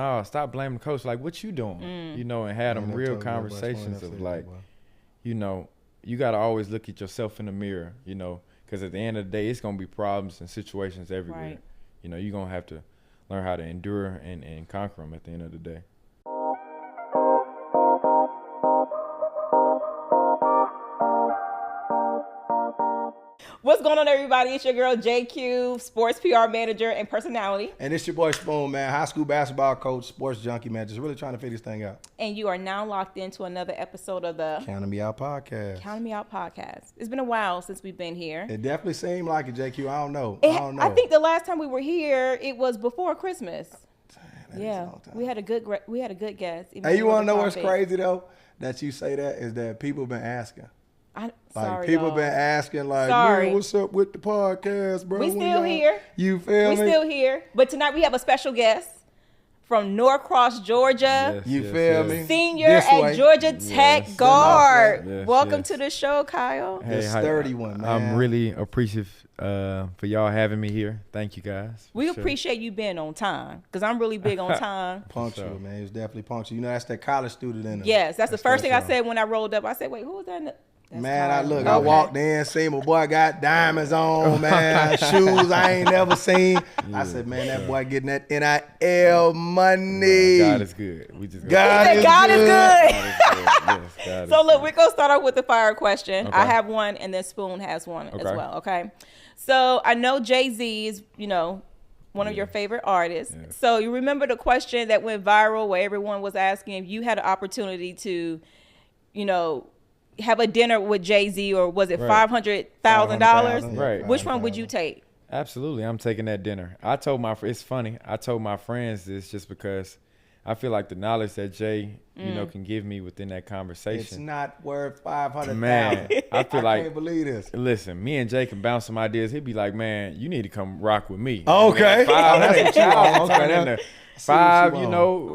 oh, stop blaming the coach. Like, what you doing? You know, and had them real conversations of like, you know, you got to always look at yourself in the mirror, you know, because at the end of the day, it's going to be problems and situations everywhere. Right. You know, you're going to have to learn how to endure and conquer them at the end of the day. What's going on, everybody? It's your girl, JQ, sports PR manager and personality. And it's your boy Spoon, man, high school basketball coach, sports junkie, man, just really trying to figure this thing out. And you are now locked into another episode of the Counting Me Out podcast. Counting Me Out podcast. It's been a while since we've been here. It definitely seemed like it, JQ. I don't know. I think the last time we were here, it was before Christmas. Yeah, we had a good guest. Hey, you want to know what's crazy though? That you say that is that people been asking. People been asking, like, man, what's up with the podcast, bro? We still here. You feel me? We still here. But tonight we have a special guest from Norcross, Georgia. Yes, you feel me? Senior at Georgia Tech guard. Welcome to the show, Kyle. Hey, sturdy one, man. I'm really appreciative for y'all having me here. Thank you, guys. We appreciate you being on time, because I'm really big on time. Punctual, man. It's definitely punctual. You know, that's that college student in them. Yes, that's the first thing I said when I rolled up. I said, wait, who is that? Man, I walked in, seen my boy got diamonds on, man, shoes I ain't never seen. Yeah, I said, man, that boy getting that NIL money. God is good. We just God is good. Yes, so look, we're gonna start off with the fire question. Okay. I have one, and then Spoon has one as well. Okay. So I know Jay-Z is, you know, one of your favorite artists. Yeah. So you remember the question that went viral where everyone was asking if you had an opportunity to, you know, have a dinner with Jay-Z, or was it $500,000? Right. Which one would you take? Absolutely, I'm taking that dinner. It's funny. I told my friends this just because I feel like the knowledge that Jay, you know, can give me within that conversation. It's not worth $500,000. Man, I feel like, I can't believe this. Listen, me and Jay can bounce some ideas. He'd be like, man, you need to come rock with me. Okay. Five, you know,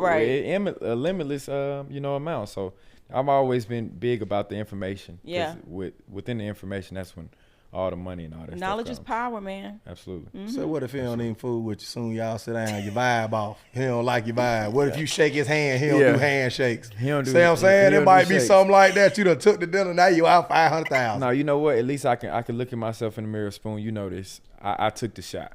a limitless, you know, amount. So I've always been big about the information. Yeah. Within the information, that's when all the money and all that knowledge stuff is power, man. Absolutely. Mm-hmm. So what if he don't even fool with you? Soon y'all sit down, your vibe off. He don't like your vibe. What if you shake his hand? He don't do handshakes. He don't do. See what I'm saying? It might be something like that. You done took the dinner. Now you out $500,000. No, you know what? At least I can look at myself in the mirror, Spoon. You know this. I took the shot.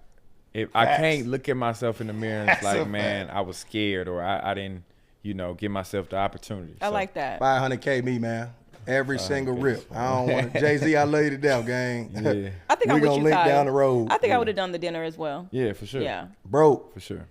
If I can't look at myself in the mirror and it's like, man, I was scared, or I didn't, you know, give myself the opportunity. I like that. $500K me, man. Every single rip. I don't want to. Jay-Z, I love you to death, gang. Yeah. I think we're going to link down the road. I think I would have done the dinner as well. Yeah, for sure. Yeah. Broke. For sure.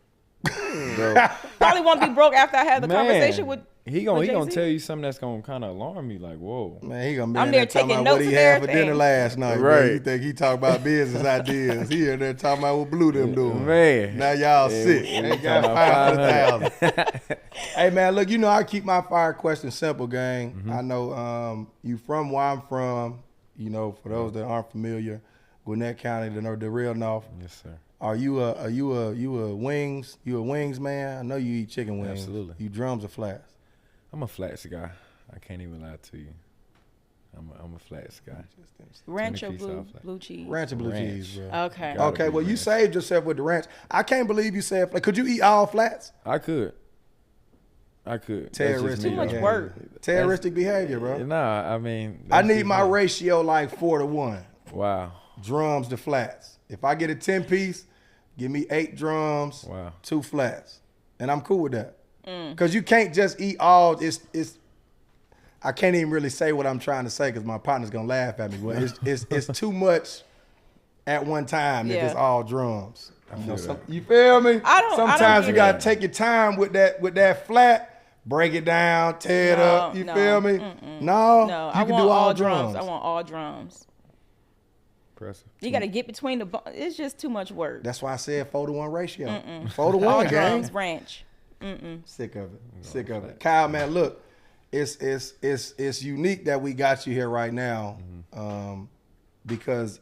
Probably won't be broke after I had the conversation with He gonna tell you something that's gonna kind of alarm me. Like, whoa, man, he gonna be I'm there talking taking about what notes he and had for dinner last night. Right? Man. You think he talk about business ideas? He in there talking about what Blue them doing. Man, now y'all sick. They got $500,000. Hey man, look, you know I keep my fire question simple, gang. Mm-hmm. I know you from where I'm from. You know, for those that aren't familiar, Gwinnett County, the real north. Yes, sir. Are you a wings? You a wings man? I know you eat chicken wings. Absolutely. You drums or flats? I'm a flats guy. I can't even lie to you. I'm a flats guy. Ranch or blue cheese? Ranch or blue cheese, bro. Okay. Okay, well, you saved yourself with the ranch. I can't believe you said flats. Could you eat all flats? I could. Terroristic. Too much work. Terroristic behavior, bro. Nah, I mean. I need my ratio like 4-1. Wow. Drums to flats. If I get a 10-piece, give me 8 drums, 2 flats. And I'm cool with that. Because you can't just eat all. I can't even really say what I'm trying to say because my partner's going to laugh at me. But it's too much at one time if it's all drums. You feel me? Sometimes you got to take your time with that flat, break it down, tear it up. You feel me? No, you can do all drums. I want all drums. Impressive. You got to get between the bones. It's just too much work. That's why I said 4-1 ratio. 4-1, all drums, ranch. Sick of it. Kyle, man, look, it's unique that we got you here right now, because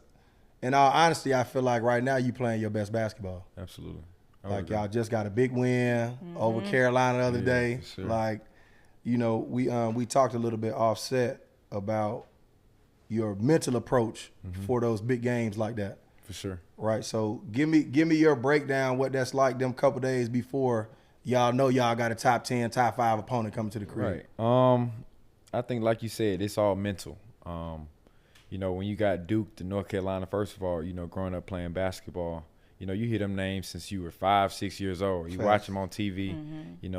in all honesty, I feel like right now you playing your best basketball. Absolutely. Like y'all just got a big win over Carolina the other day. Sure. Like, you know, we talked a little bit offset about your mental approach for those big games like that. For sure. Right. So give me your breakdown, what that's like them couple days before y'all know y'all got a top 10, top 5 opponent coming to the crib? Right. I think, like you said, it's all mental. You know, when you got Duke to North Carolina, first of all, you know, growing up playing basketball, you know, you hear them names since you were 5, 6 years old. You watch them on TV, you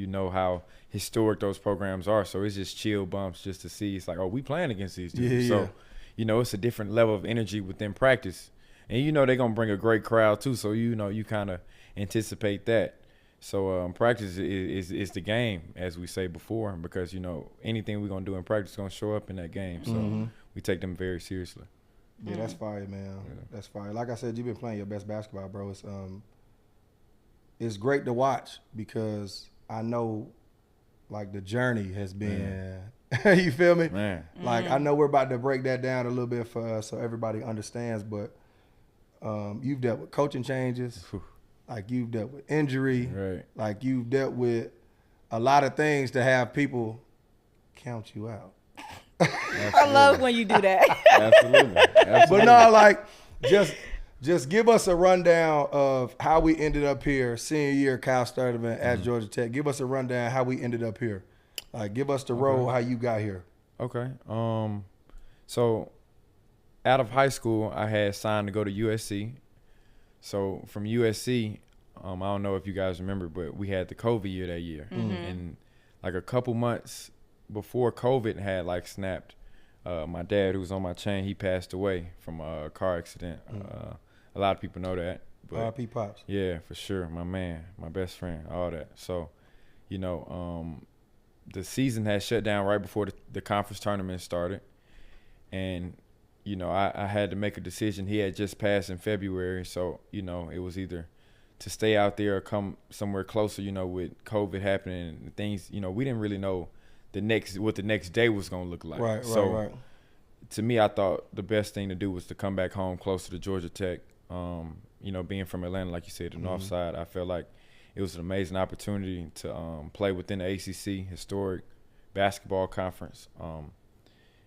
know how historic those programs are. So it's just chill bumps just to see. It's like, oh, we playing against these dudes. So, you know, it's a different level of energy within practice. And, you know, they're going to bring a great crowd, too. So, you know, you kind of anticipate that. So practice is the game, as we say before, because, you know, anything we're going to do in practice is going to show up in that game. So we take them very seriously. Yeah, that's fire, man. Yeah. That's fire. Like I said, you've been playing your best basketball, bro. It's great to watch because I know, like, the journey has been, you feel me? Man. Like, I know we're about to break that down a little bit for us so everybody understands, but you've dealt with coaching changes. Like, you've dealt with injury. Right. Like, you've dealt with a lot of things to have people count you out. I love when you do that. Absolutely. But no, like, just give us a rundown of how we ended up here, senior year, Kyle Sturdivant at Georgia Tech. Give us a rundown how we ended up here. Like, give us the road, how you got here. Okay. So out of high school, I had signed to go to USC. So from USC, I don't know if you guys remember, but we had the COVID year that year. And like a couple months before COVID had like snapped, my dad, who was on my chain, he passed away from a car accident. A lot of people know that. R.I.P. Pops. Yeah, for sure. My man, my best friend, all that. So, you know, the season had shut down right before the conference tournament started. And, you know, I had to make a decision. He had just passed in February. So, you know, it was either to stay out there or come somewhere closer, you know, with COVID happening and things. You know, we didn't really know what the next day was going to look like. Right. To me, I thought the best thing to do was to come back home closer to Georgia Tech. You know, being from Atlanta, like you said, the North Side, I felt like it was an amazing opportunity to play within the ACC, historic basketball conference,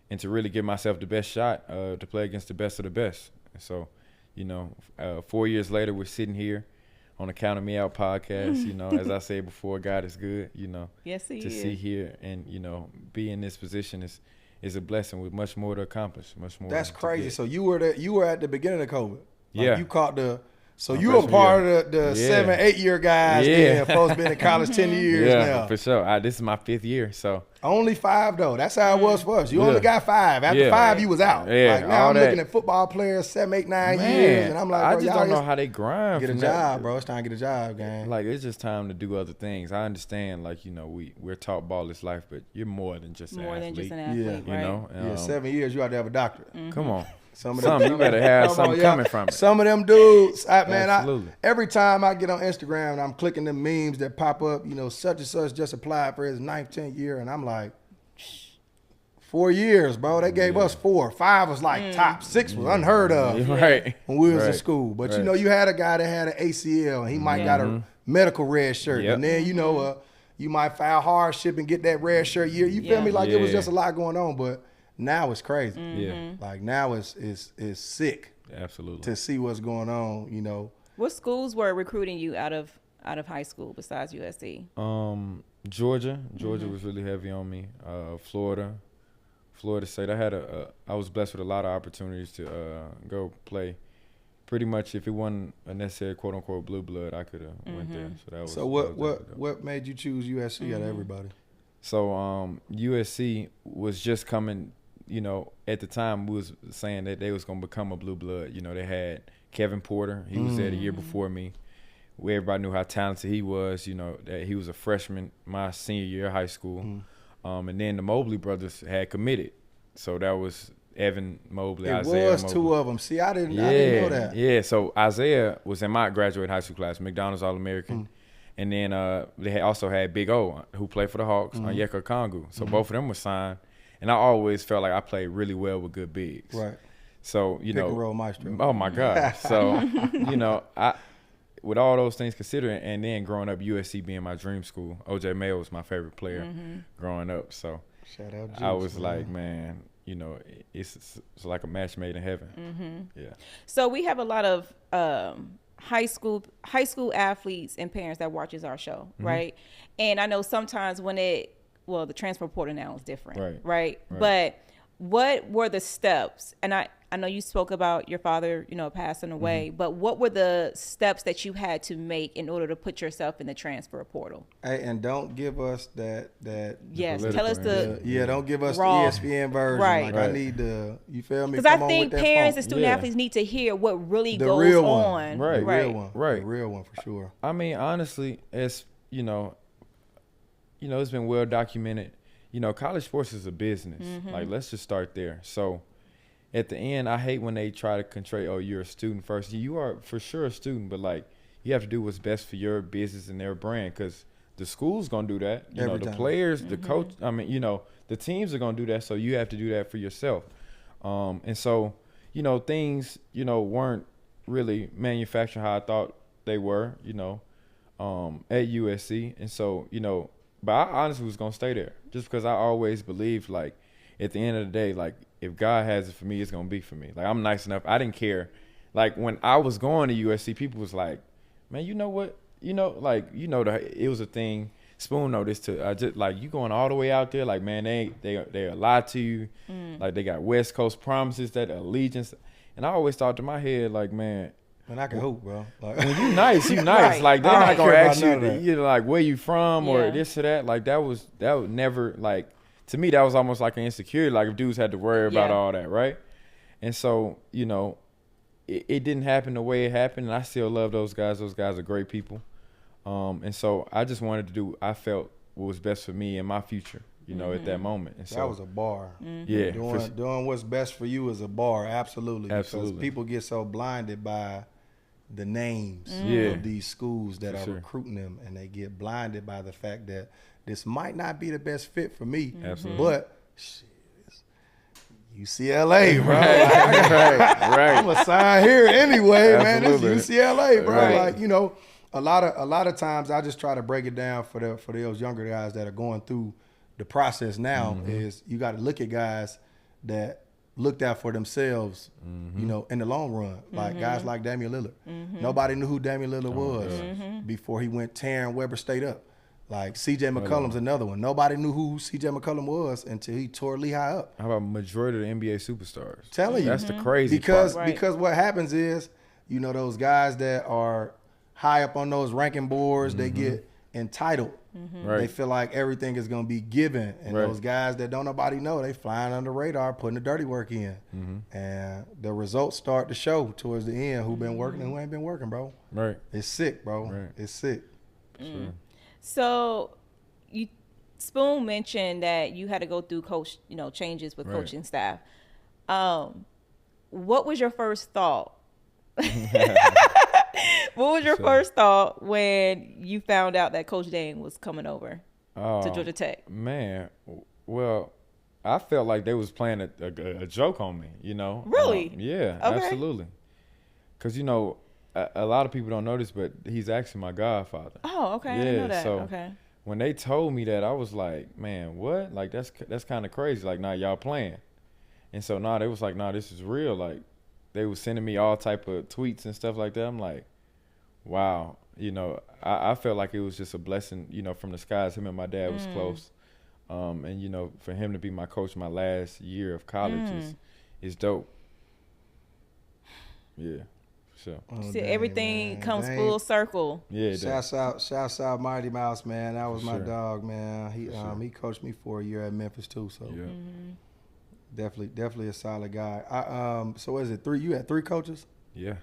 and to really give myself the best shot to play against the best of the best. And so, you know, 4 years later, we're sitting here on the Counting Me Out podcast. You know, as I said before, God is good, you know. Yes, he is. To see here and, you know, be in this position is a blessing with much more to accomplish, much more. That's crazy. So you were at the beginning of COVID. Like, you caught you were part of the 7-8 year guys. Yeah, folks been in college 10 years now. For sure. This is my 5th year, so. Only 5 though. That's how it was for us. You only got 5. After 5, you was out. Yeah, like now I'm looking at football players 7, 8, 9 years, and I'm like, bro, I just don't know how they grind. Get a job, bro. It's time to get a job, gang. Like, it's just time to do other things. I understand, like, you know, we're taught ball is life, but you're more than just an athlete. More than just an athlete, right? You know, 7 years, you have to have a doctorate. Come on. Some of them, you better have something coming from it. Some of them dudes, Absolutely. Every time I get on Instagram and I'm clicking the memes that pop up, you know, such and such just applied for his 9th, 10th year, and I'm like, 4 years, bro. They gave us 4. 5 was like top. 6 was unheard of right. when we was in school. But, you know, you had a guy that had an ACL, and he might got a medical red shirt. And then, you know, you might file hardship and get that red shirt year. You feel me? Like, it was just a lot going on, but now it's crazy. Like, now it's sick. Absolutely. To see what's going on, you know. What schools were recruiting you out of high school besides USC? Georgia was really heavy on me. Florida State. I was blessed with a lot of opportunities to go play. Pretty much, if it wasn't a necessary quote unquote blue blood, I could have went there. So what made you choose USC out of everybody? So USC was just coming. You know, at the time we was saying that they was gonna become a blue blood. You know, they had Kevin Porter. He was there the year before me. Everybody knew how talented he was. You know, that he was a freshman my senior year of high school. And then the Mobley brothers had committed. So that was Evan Mobley, Isaiah was Mobley. 2 of them. See, I didn't know that. Yeah, so Isaiah was in my graduate high school class, McDonald's All-American. And then they also had Big O, who played for the Hawks, Onyeka Okongwu. So both of them were signed. And I always felt like I played really well with good bigs. Right. So, you know. Pick and roll maestro. Oh, my God. So, you know, with all those things considered, and then growing up, USC being my dream school, O.J. Mayo was my favorite player growing up. So shout out Juice, I was like, man, you know, it's like a match made in heaven. Yeah. So we have a lot of high school athletes and parents that watches our show, right? And I know sometimes when the transfer portal now is different, right? But what were the steps? And I know you spoke about your father, passing away, but what were the steps that you had to make in order to put yourself in the transfer portal? Hey, and don't give us that. Yes, tell us don't give us raw, the ESPN version. Like I need you feel me? Because I think parents and student athletes need to hear what really goes real on. Right. The real one. Right. The real one for sure. I mean, honestly, it's it's been well documented. College sports is a business. Like, let's just start there. So at the end, I hate when they try to portray, oh, you're a student first. You are for sure a student, but like, you have to do what's best for your business and their brand, because the school's going to do that. The players, the coach, the teams are going to do that. So you have to do that for yourself. And so, things, weren't really manufactured how I thought they were, at USC. And so, but I honestly was going to stay there just because I always believed, like, at the end of the day, like, if God has it for me, it's going to be for me. Like, I'm nice enough. I didn't care. Like, when I was going to USC, people was like, man, you know what? It was a thing. Spoon know this too. I just, like, you going all the way out there, like, man, they lie to you. Like, they got West Coast promises, that allegiance. And I always thought to my head, like, man, I can hoop, bro. Like, when you nice. Right. Like, they're not gonna ask you, like, where you from or this or that. Like, that would never, like, to me, that was almost like an insecurity. Like, if dudes had to worry about all that, right? And so, it didn't happen the way it happened, and I still love those guys. Those guys are great people. And so I just wanted to do, I felt what was best for me and my future, at that moment. And so that was a bar. Yeah. Doing what's best for you is a bar, absolutely. Because people get so blinded by the names of these schools that are recruiting them, and they get blinded by the fact that this might not be the best fit for me. Absolutely. But shit, it's UCLA, bro. Right. I'm gonna sign here anyway, Absolutely. man. This is UCLA, bro. Right. Like, a lot of times I just try to break it down for those younger guys that are going through the process now. Is you got to look at guys that looked out for themselves, in the long run. Like guys like Damian Lillard. Nobody knew who Damian Lillard was before he went tearing Weber State up. Like C.J. McCollum's another one. Nobody knew who C.J. McCollum was until he tore Lehigh up. How about majority of the NBA superstars? Telling you. That's the crazy part. Because what happens is, those guys that are high up on those ranking boards, they get entitled. Right. They feel like everything is going to be given. And those guys that don't nobody know, they flying under the radar, putting the dirty work in. And the results start to show towards the end who been working and who ain't been working, bro. Right. It's sick, bro. Right. It's sick. Sure. So Spoon mentioned that you had to go through changes with coaching staff. What was your first thought? What was your first thought when you found out that Coach Dane was coming over to Georgia Tech? Man, well, I felt like they was playing a joke on me, Really? Yeah, okay. Absolutely. Because, a lot of people don't know this, but he's actually my godfather. Oh, okay. Yeah, I didn't know that. So okay. When they told me that, I was like, man, what? Like, that's kind of crazy. Like, nah, y'all playing. And so, they was like, this is real. Like, they was sending me all type of tweets and stuff like that. I'm like, wow. I felt like it was just a blessing, from the skies. Him and my dad was close. And, for him to be my coach my last year of college is dope. Yeah. Sure. See, everything comes full circle. Yeah. Shouts out Mighty Mouse, man. That was my dog, man. He coached me for a year at Memphis too. So definitely a solid guy. So what is it? You had 3 coaches? Yeah.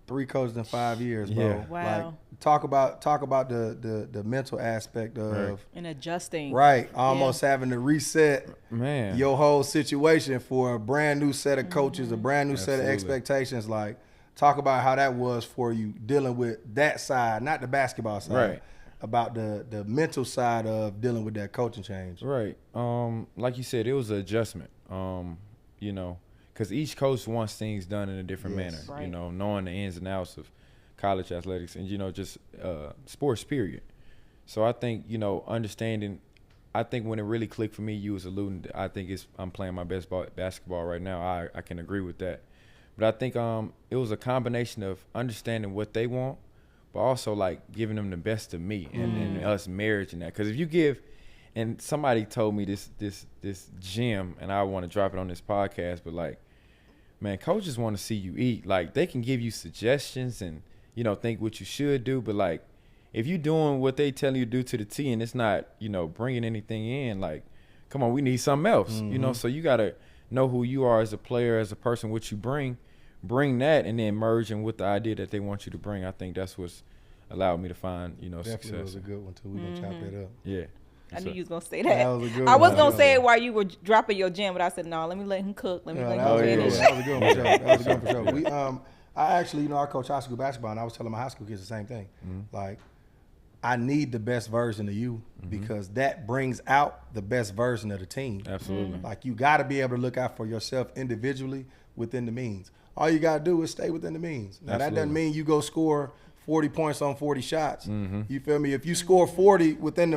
3 coaches in 5 years, bro. Yeah. Wow. Like talk about the mental aspect of and adjusting. Right. Almost having to reset your whole situation for a brand new set of coaches, a brand new set of expectations. Like, talk about how that was for you dealing with that side, not the basketball side. Right. About the mental side of dealing with that coaching change. Right. Like you said, it was an adjustment. Because each coach wants things done in a different manner. Right. Knowing the ins and outs of college athletics and just sports period. So I think understanding. I think when it really clicked for me, you was alluding to, I think I'm playing my best basketball right now. I can agree with that. But I think it was a combination of understanding what they want, but also like giving them the best of me and us marrying that. Because if you give, and somebody told me this gem, and I want to drop it on this podcast, but like, man, coaches want to see you eat. Like, they can give you suggestions and, you know, think what you should do, but like, if you're doing what they tell you to do to the T and it's not, you know, bringing anything in, like, come on, we need something else, you know? So you got to know who you are as a player, as a person, what you bring that, and then merge in with the idea that they want you to bring. I think that's what's allowed me to find, you know, definitely success. was a good one, too. We're going to chop that up. Yeah. I knew you was going to say that. That was a good I was one. going to say it while you were dropping your gem, but I said, no, let me let him cook. Let me let him finish. That was a good one for sure. That was a good one for sure. I actually, you know, I coach high school basketball, and I was telling my high school kids the same thing. Like, I need the best version of you because that brings out the best version of the team. Absolutely. Like, you got to be able to look out for yourself individually within the means. All you got to do is stay within the means. Now, that doesn't mean you go score 40 points on 40 shots. You feel me? If you score 40 within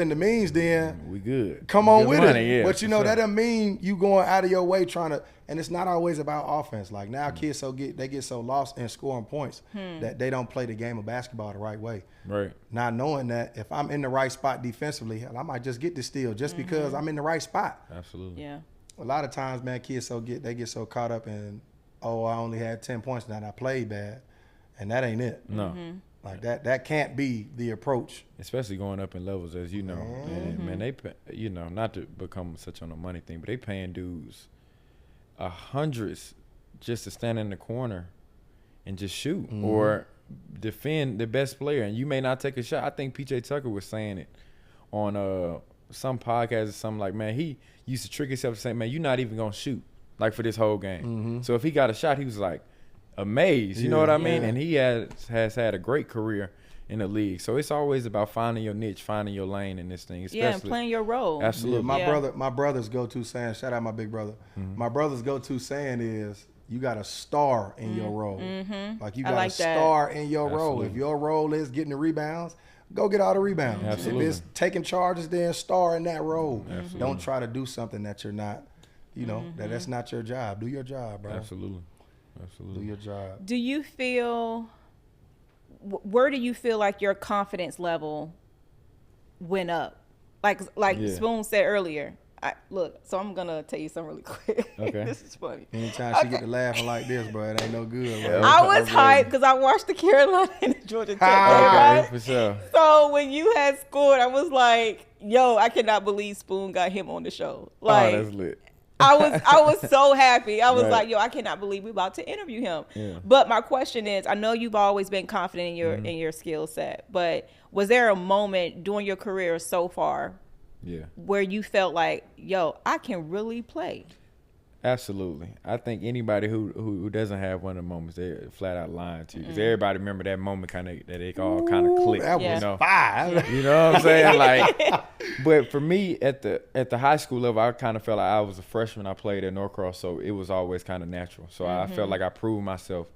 the means, then we good. Come on with money, it. yeah, but you know, that doesn't mean you going out of your way trying to, and it's not always about offense. Like, now kids they get so lost in scoring points that they don't play the game of basketball the right way. Right. Not knowing that if I'm in the right spot defensively, hell, I might just get the steal just because I'm in the right spot. Absolutely. Yeah. A lot of times, man, kids get so caught up in, oh, I only had 10 points now and I played bad. And that ain't it. No. Like, that can't be the approach. Especially going up in levels, as you know. And, man, they pay, you know, not to become such on a money thing, but they paying dudes hundreds just to stand in the corner and just shoot or defend the best player. And you may not take a shot. I think P.J. Tucker was saying it on some podcast or something, like, man, he used to trick himself to say, man, you're not even going to shoot, like, for this whole game. So if he got a shot, he was like, amazed, you know what I mean? And he has had a great career in the league. So it's always about finding your niche, finding your lane in this thing. Yeah, and playing your role. Absolutely. Yeah, my brother's go-to saying, shout out my big brother. My brother's go-to saying is, you got a star in your role. Like, you got a star in your role. If your role is getting the rebounds, go get all the rebounds. Absolutely. If it's taking charges, then star in that role. Don't try to do something that you're not, you know, that's not your job. Do your job, bro. Absolutely. Do your job. Do you feel, where do you feel like your confidence level went up? Like Spoon said earlier. So I'm going to tell you something really quick. Okay. This is funny. Anytime she get to laughing like this, bro, it ain't no good. Bro. I was hyped because I watched the Carolina and the Georgia Tech game. Okay, for sure. So when you had scored, I was like, yo, I cannot believe Spoon got him on the show. Like, oh, that's lit. I was so happy. I was like, yo, I cannot believe we're about to interview him. Yeah. But my question is, I know you've always been confident in your skill set, but was there a moment during your career so far where you felt like, yo, I can really play? Absolutely. I think anybody who doesn't have one of the moments, they're flat out lying to you. Because everybody remember that moment that it all kind of clicked. That was fire. You know what I'm saying? Like, but for me, at the high school level, I kind of felt like I was a freshman. I played at Norcross, so it was always kind of natural. So I felt like I proved myself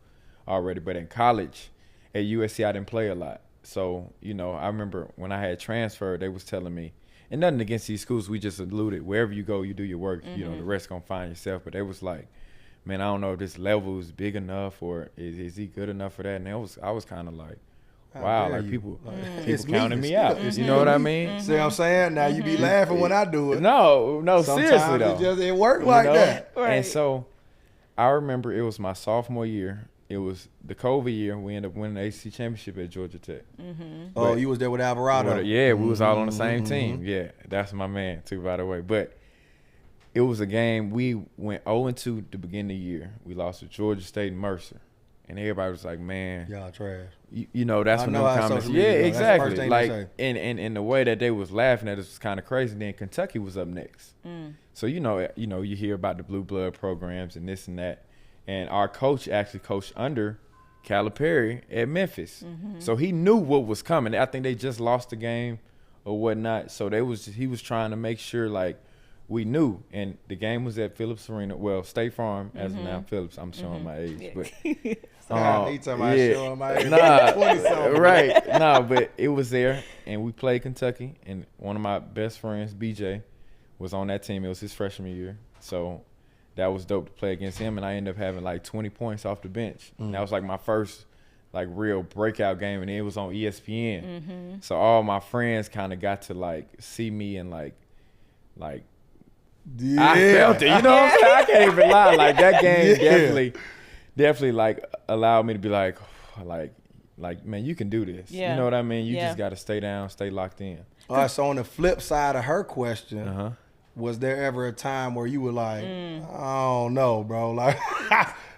already. But in college, at USC, I didn't play a lot. So, you know, I remember when I had transferred, they was telling me, and nothing against these schools, we just alluded, wherever you go, you do your work, you know, the rest gonna find yourself. But they was like, man, I don't know if this level is big enough or is he good enough for that? And I was kind of like, wow, like people counting me out. You know what I mean? See what I'm saying? Now you be laughing when I do it. No, seriously though. Sometimes it worked like that. Right. And so I remember it was my sophomore year. It was the COVID year. We ended up winning the ACC championship at Georgia Tech. Oh, you was there with Alvarado. Yeah, we was all on the same team. Yeah, that's my man too, by the way. But it was a game. We went 0-2 to begin the year. We lost to Georgia State and Mercer. And everybody was like, man. Y'all trash. You know, that's when them comments. Yeah, exactly. Like, and the way that they was laughing at us was kind of crazy. Then Kentucky was up next. So, you know, you hear about the blue blood programs and this and that. And our coach actually coached under Calipari at Memphis. So he knew what was coming. I think they just lost the game or whatnot. So he was trying to make sure, like, we knew. And the game was at Phillips Arena. Well, State Farm, as of now, Phillips. I'm showing my age. But he talking about showing my age. Right. But it was there. And we played Kentucky. And one of my best friends, BJ, was on that team. It was his freshman year. So that was dope to play against him, and I ended up having like 20 points off the bench. And that was like my first like real breakout game, and it was on ESPN. So all my friends kind of got to like see me and like I felt it. You know what I'm saying? I can't even lie. Like that game definitely like allowed me to be like man, you can do this. You know what I mean? You just got to stay down, stay locked in. All right. So on the flip side of her question, was there ever a time where you were like, I don't know, bro, like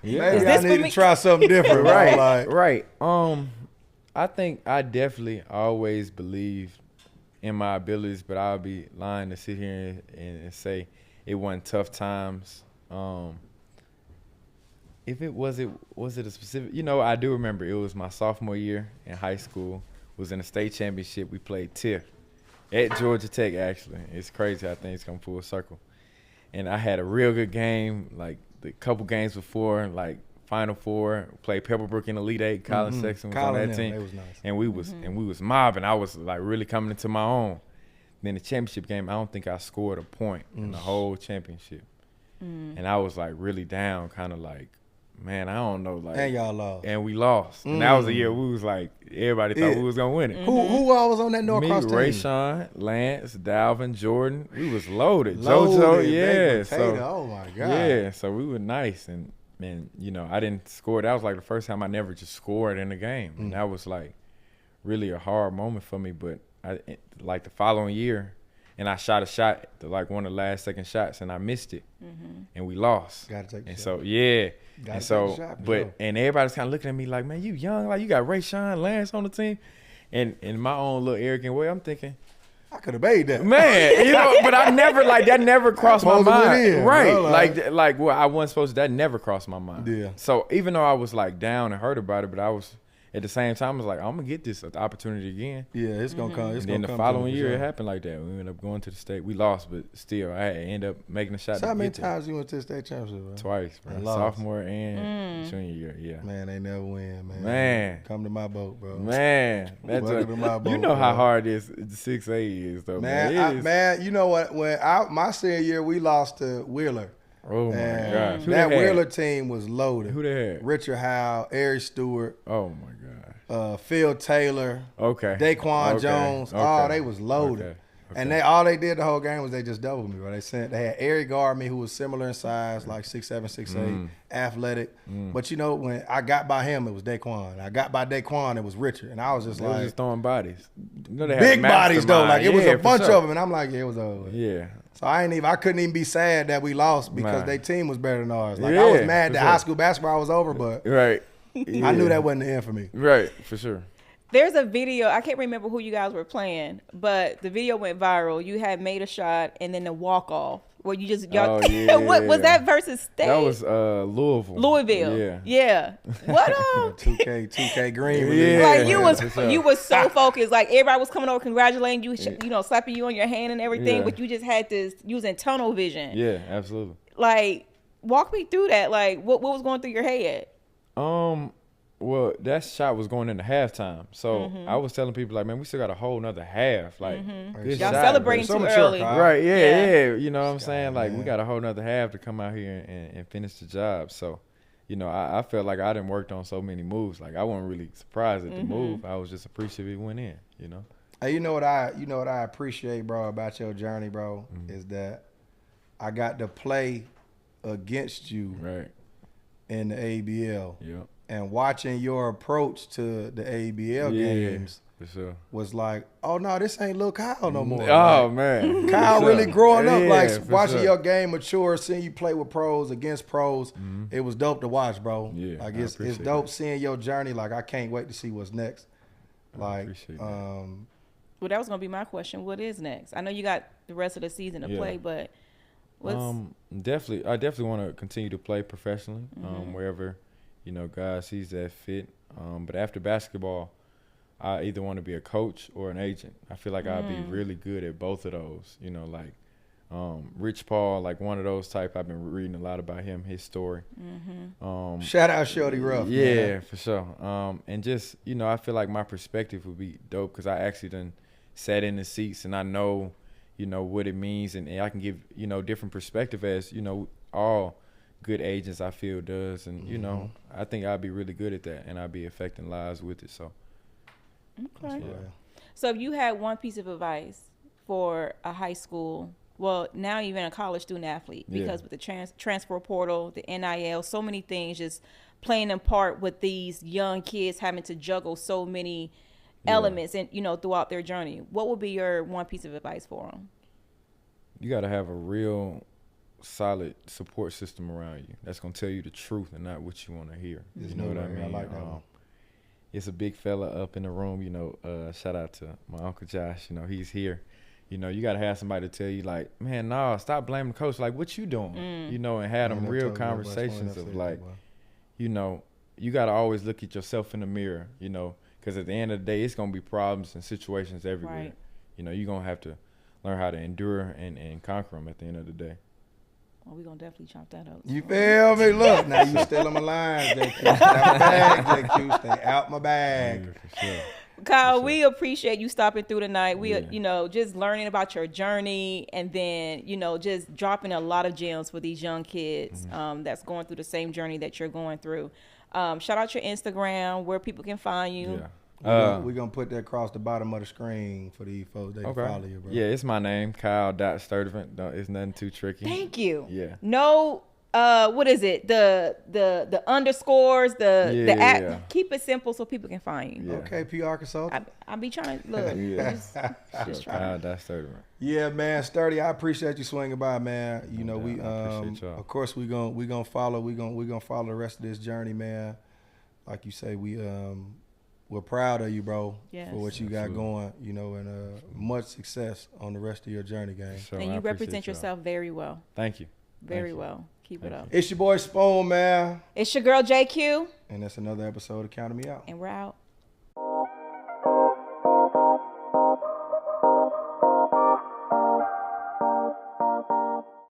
maybe I need to try something different, right? I think I definitely always believed in my abilities, but I'll be lying to sit here and say it wasn't tough times. If it was it a specific? You know, I do remember it was my sophomore year in high school. It was in the state championship. We played TIFF at Georgia Tech. Actually, it's crazy how things come full circle. And I had a real good game. Like the couple games before, like Final Four, played Pebblebrook in Elite Eight. Colin Sexton was on that team, was nice. And we was mobbing. I was like really coming into my own. Then the championship game, I don't think I scored a point in the whole championship. And I was like really down, kind of like, man, I don't know, like. And y'all lost. And we lost. And that was a year we was like, everybody thought we was gonna win it. Who all was on that Norcross team? Rayshawn, Lance, Dalvin, Jordan. We was loaded. JoJo, yeah. So, oh my God. Yeah, so we were nice, and you know, I didn't score. That was like the first time I never just scored in a game, and that was like really a hard moment for me. But I like the following year, and I shot a shot, like one of the last second shots, and I missed it, and we lost. Gotta take the shot. So and so, but and everybody's kind of looking at me like, man, you young, like you got Rayshawn, Lance on the team, and in my own little arrogant way, I'm thinking, I could have made that, man. You know, but I never that never crossed my mind, right? Bro, like well, I wasn't supposed to. That never crossed my mind. Yeah. So even though I was like down and hurt about it, but I was. At the same time, I was like, I'm going to get this opportunity again. Yeah, it's going to come. And then the following year, it happened like that. We ended up going to the state. We lost, but still, I ended up making a shot. So how many times you went to the state championship, bro? Twice, bro. Sophomore and junior year, yeah. Man, they never win, man. Man. Come to my boat, bro. Man. That's to my boat, you know how hard this 6A is, though, man. Man, you know what? When my senior year, we lost to Wheeler. Oh, my gosh. That Wheeler team was loaded. Who they had? Richard Howe, Eric Stewart. Oh, my gosh. Phil Taylor. Okay. Daquan Jones. Okay. Oh, they was loaded. Okay. And all they did the whole game was they just doubled me, bro. They had Eric Gardner, who was similar in size, like 6'7", 6'8", athletic. But you know, when I got by him, it was Daquan. I got by Daquan, it was Richard. And I was just they like, was just throwing bodies. You know, they had big bodies though. Like it was a bunch of them, and I'm like, yeah, it was over. Yeah. So I couldn't even be sad that we lost because their team was better than ours. Like I was mad that high school basketball was over, but right. I knew that wasn't the end for me. Right, for sure. There's a video, I can't remember who you guys were playing, but the video went viral. You had made a shot and then the walk-off where you just, what was that versus state? That was Louisville. Louisville. Yeah. What 2K Green. Like you was so focused. Like everybody was coming over congratulating you, you know, slapping you on your hand and everything, but you just had this using tunnel vision. Yeah, absolutely. Like, walk me through that. Like, what was going through your head? Well, that shot was going into halftime. So I was telling people, like, man, we still got a whole nother half. Like, y'all celebrating too early. Right, yeah. You know what I'm saying? Like, we got a whole nother half to come out here and finish the job. So, you know, I felt like I done worked on so many moves. Like, I wasn't really surprised at the move. I was just appreciative it went in, you know? Hey, you know what I appreciate, bro, about your journey, bro, is that I got to play against you in the ABL. Yep. And watching your approach to the ABL games for sure. was like, oh, no, this ain't Lil Kyle no more. Oh, like, man. Kyle really growing up, like watching your game mature, seeing you play with pros, against pros. It was dope to watch, bro. Yeah, like it's dope seeing your journey. Like I can't wait to see what's next. Like, well, that was going to be my question. What is next? I know you got the rest of the season to play, but what's... I definitely want to continue to play professionally, wherever, you know, God sees that fit. But after basketball, I either want to be a coach or an agent. I feel like I'd be really good at both of those. You know, like Rich Paul, like one of those type. I've been reading a lot about him, his story. Shout out Shorty Ruff. Yeah, man. for sure. And just, you know, I feel like my perspective would be dope because I actually done sat in the seats and I know, you know, what it means. And I can give, you know, different perspective as, you know, all good agents, I feel, does. And, you know, I think I'd be really good at that, and I'd be affecting lives with it. So, okay. Yeah. So if you had one piece of advice for a high school, well, now even a college student athlete, because with the transfer portal, the NIL, so many things just playing a part with these young kids having to juggle so many elements and, you know, throughout their journey, what would be your one piece of advice for them? You got to have a real solid support system around you that's going to tell you the truth and not what you want to hear. You know what I mean? I like that one. It's a big fella up in the room, you know, shout out to my Uncle Josh, you know, he's here. You know, you got to have somebody to tell you, like, man, no, stop blaming the coach. Like, what you doing? You know, and have them real conversations of, like, you know, you got to always look at yourself in the mirror, you know, because at the end of the day, it's going to be problems and situations everywhere. Right. You know, you're going to have to learn how to endure and conquer them at the end of the day. Well, we're going to definitely chop that up. You feel me? Look, now you still on my line, JQ. Stay out my bag, JQ. Stay out my bag. Yeah, for sure. Kyle, we appreciate you stopping through tonight. We, you know, just learning about your journey and then, you know, just dropping a lot of gems for these young kids that's going through the same journey that you're going through. Shout out your Instagram, where people can find you. Yeah. We're going to put that across the bottom of the screen for these folks. They can follow you, bro. Yeah, it's my name, Kyle.Sturdivant. It's nothing too tricky. Thank you. Yeah. No, what is it? The underscores, the app. Yeah. Keep it simple so people can find you. Yeah. Okay, PR consultant. I be trying to look. just trying. Kyle.Sturdivant. Yeah, man, Sturdy, I appreciate you swinging by, man. You know, we of course we gonna follow. We gonna follow the rest of this journey, man. Like you say, we're proud of you, bro, for what you got going, you know, and much success on the rest of your journey, gang. And you represent yourself very well. Thank you. Very well. Keep it up. It's your boy Spoon, man. It's your girl JQ. And that's another episode of Counting Me Out. And we're out.